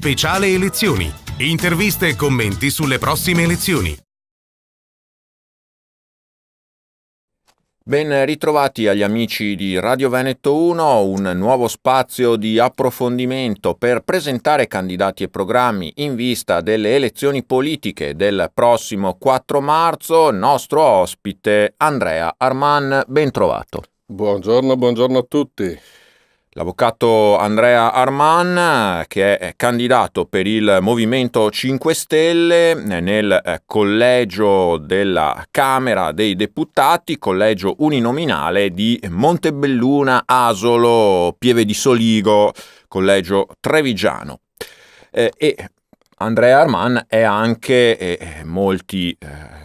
speciale elezioni. Interviste e commenti sulle prossime elezioni. Ben ritrovati agli amici di Radio Veneto 1, un nuovo spazio di approfondimento per presentare candidati e programmi in vista delle elezioni politiche del prossimo 4 marzo. Nostro ospite Andrea Arman, ben trovato. Buongiorno a tutti. L'avvocato Andrea Arman, che è candidato per il Movimento 5 Stelle nel collegio della Camera dei Deputati, collegio uninominale di Montebelluna, Asolo, Pieve di Soligo, collegio trevigiano. Andrea Arman è anche, molti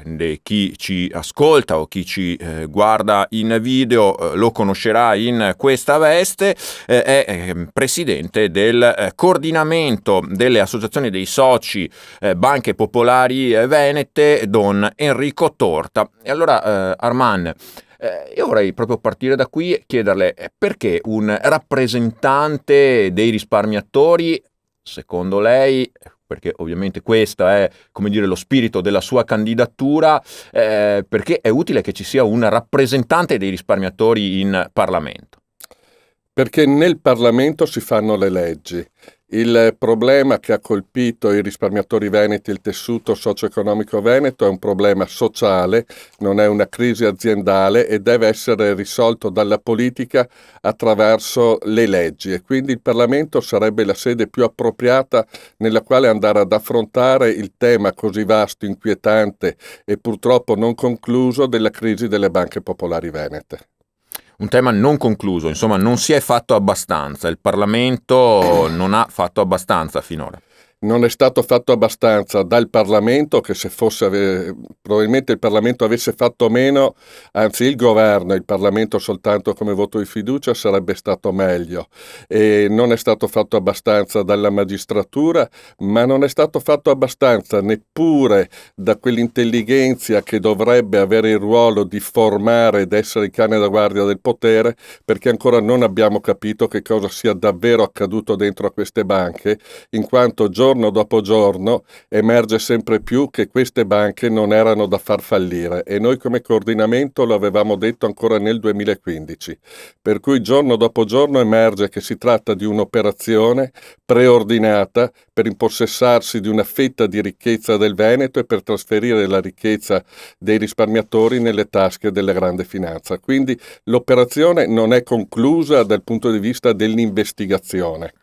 di chi ci ascolta o chi ci guarda in video lo conoscerà in questa veste, è presidente del coordinamento delle associazioni dei soci Banche Popolari Venete, Don Enrico Torta. E allora Arman, io vorrei proprio partire da qui e chiederle perché un rappresentante dei risparmiatori, secondo lei, perché ovviamente questo è, come dire, lo spirito della sua candidatura, perché è utile che ci sia un rappresentante dei risparmiatori in Parlamento? Perché nel Parlamento si fanno le leggi. Il problema che ha colpito i risparmiatori veneti, il tessuto socio-economico veneto, è un problema sociale, non è una crisi aziendale e deve essere risolto dalla politica attraverso le leggi, e quindi il Parlamento sarebbe la sede più appropriata nella quale andare ad affrontare il tema così vasto, inquietante e purtroppo non concluso della crisi delle banche popolari venete. Un tema non concluso, insomma non si è fatto abbastanza, il Parlamento non ha fatto abbastanza finora. Non è stato fatto abbastanza dal Parlamento, che se fosse probabilmente il Parlamento avesse fatto meno, anzi il governo, il Parlamento soltanto come voto di fiducia sarebbe stato meglio. E non è stato fatto abbastanza dalla magistratura, ma non è stato fatto abbastanza neppure da quell'intelligenza che dovrebbe avere il ruolo di formare ed essere il cane da guardia del potere, perché ancora non abbiamo capito che cosa sia davvero accaduto dentro a queste banche, in quanto giorno dopo giorno emerge sempre più che queste banche non erano da far fallire, e noi come coordinamento lo avevamo detto ancora nel 2015, per cui giorno dopo giorno emerge che si tratta di un'operazione preordinata per impossessarsi di una fetta di ricchezza del Veneto e per trasferire la ricchezza dei risparmiatori nelle tasche della grande finanza. Quindi l'operazione non è conclusa dal punto di vista dell'investigazione,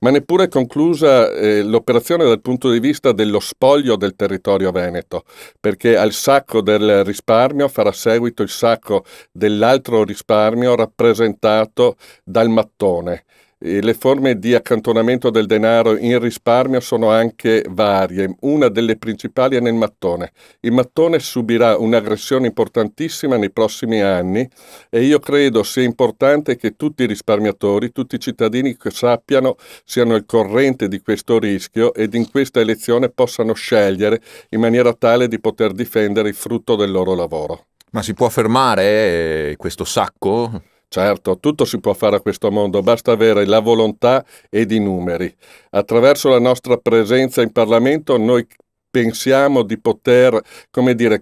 ma neppure conclusa l'operazione dal punto di vista dello spoglio del territorio veneto, perché al sacco del risparmio farà seguito il sacco dell'altro risparmio rappresentato dal mattone. E le forme di accantonamento del denaro in risparmio sono anche varie. Una delle principali è nel mattone. Il mattone subirà un'aggressione importantissima nei prossimi anni, e io credo sia importante che tutti i risparmiatori, tutti i cittadini che sappiano, siano al corrente di questo rischio ed in questa elezione possano scegliere in maniera tale di poter difendere il frutto del loro lavoro. Ma si può fermare questo sacco? Certo, tutto si può fare a questo mondo, basta avere la volontà ed i numeri. Attraverso la nostra presenza in Parlamento noi pensiamo di poter,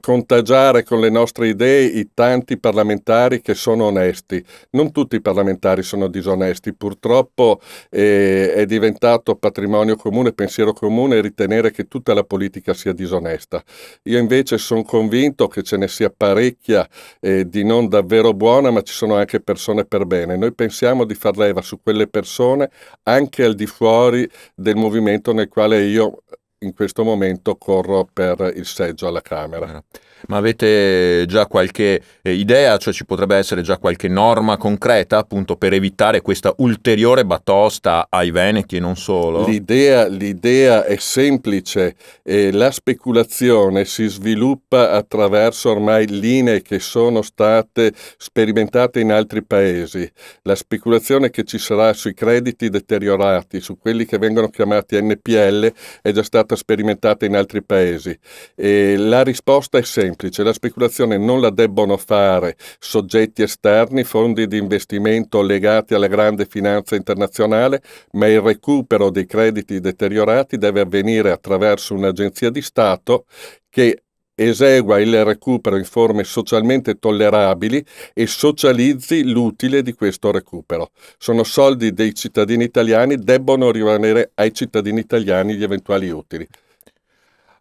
contagiare con le nostre idee i tanti parlamentari che sono onesti. Non tutti i parlamentari sono disonesti, purtroppo è diventato patrimonio comune, pensiero comune ritenere che tutta la politica sia disonesta. Io invece sono convinto che ce ne sia parecchia di non davvero buona, ma ci sono anche persone per bene. Noi pensiamo di far leva su quelle persone anche al di fuori del movimento nel quale io in questo momento corro per il seggio alla Camera. Ma avete già qualche idea, cioè ci potrebbe essere già qualche norma concreta appunto per evitare questa ulteriore batosta ai veneti e non solo? L'idea è semplice, la speculazione si sviluppa attraverso ormai linee che sono state sperimentate in altri paesi. La speculazione che ci sarà sui crediti deteriorati, su quelli che vengono chiamati NPL, è già stata sperimentata in altri paesi. La risposta è semplice. semplice: la speculazione non la debbono fare soggetti esterni, fondi di investimento legati alla grande finanza internazionale, ma il recupero dei crediti deteriorati deve avvenire attraverso un'agenzia di Stato che esegua il recupero in forme socialmente tollerabili e socializzi l'utile di questo recupero. Sono soldi dei cittadini italiani, debbono rimanere ai cittadini italiani gli eventuali utili.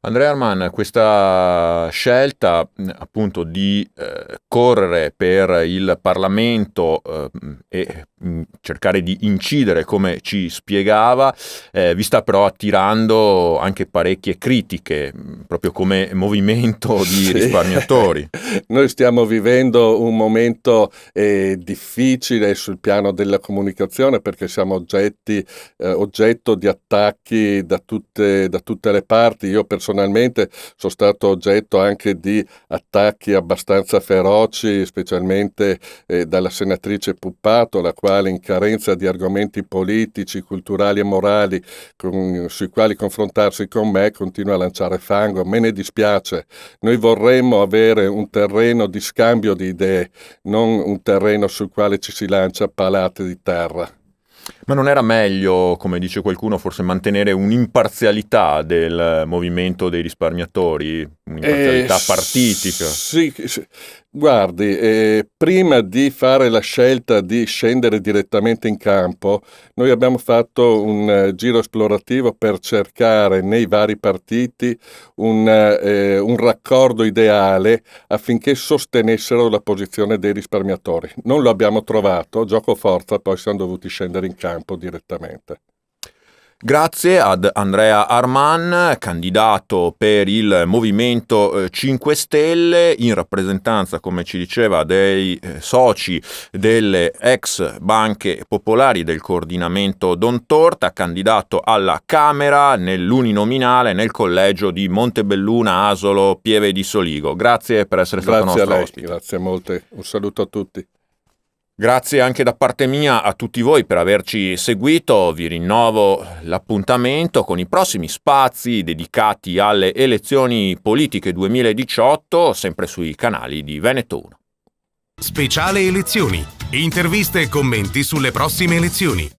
Andrea Arman, questa scelta appunto di correre per il Parlamento e cercare di incidere, come ci spiegava, vi sta però attirando anche parecchie critiche, proprio come movimento di risparmiatori. Noi stiamo vivendo un momento difficile sul piano della comunicazione, perché siamo oggetto di attacchi da tutte le parti. Io personalmente sono stato oggetto anche di attacchi abbastanza feroci, specialmente dalla senatrice Puppato, la quale, in carenza di argomenti politici, culturali e morali sui quali confrontarsi con me, continua a lanciare fango. Me ne dispiace. Noi vorremmo avere un terreno di scambio di idee, non un terreno sul quale ci si lancia palate di terra. Ma non era meglio, come dice qualcuno, forse mantenere un'imparzialità del movimento dei risparmiatori, un'imparzialità partitica? Sì. Guardi, prima di fare la scelta di scendere direttamente in campo, noi abbiamo fatto un giro esplorativo per cercare nei vari partiti un raccordo ideale affinché sostenessero la posizione dei risparmiatori. Non lo abbiamo trovato, gioco forza, poi siamo dovuti scendere in campo direttamente. Grazie ad Andrea Arman, candidato per il Movimento 5 Stelle, in rappresentanza, come ci diceva, dei soci delle ex banche popolari del coordinamento Don Torta, candidato alla Camera nell'uninominale nel collegio di Montebelluna, Asolo, Pieve di Soligo. Grazie per essere stato nostro ospite. Grazie molte, un saluto a tutti. Grazie anche da parte mia a tutti voi per averci seguito. Vi rinnovo l'appuntamento con i prossimi spazi dedicati alle elezioni politiche 2018, sempre sui canali di Veneto 1. Speciale elezioni. Interviste e commenti sulle prossime elezioni.